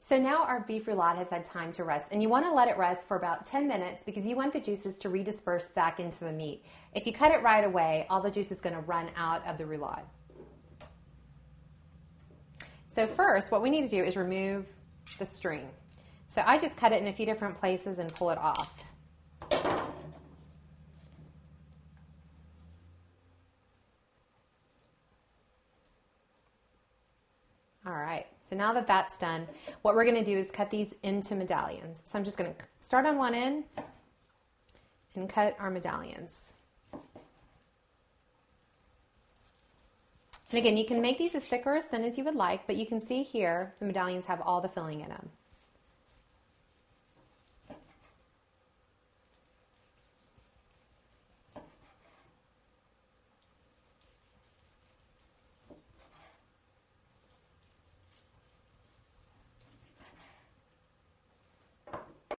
So now our beef roulade has had time to rest, and you want to let it rest for about 10 minutes because you want the juices to redisperse back into the meat. If you cut it right away, all the juice is going to run out of the roulade. So first, what we need to do is remove the string. So I just cut it in a few different places and pull it off. All right, so now that that's done, what we're going to do is cut these into medallions. So I'm just going to start on one end and cut our medallions. And again, you can make these as thick or as thin as you would like, but you can see here the medallions have all the filling in them.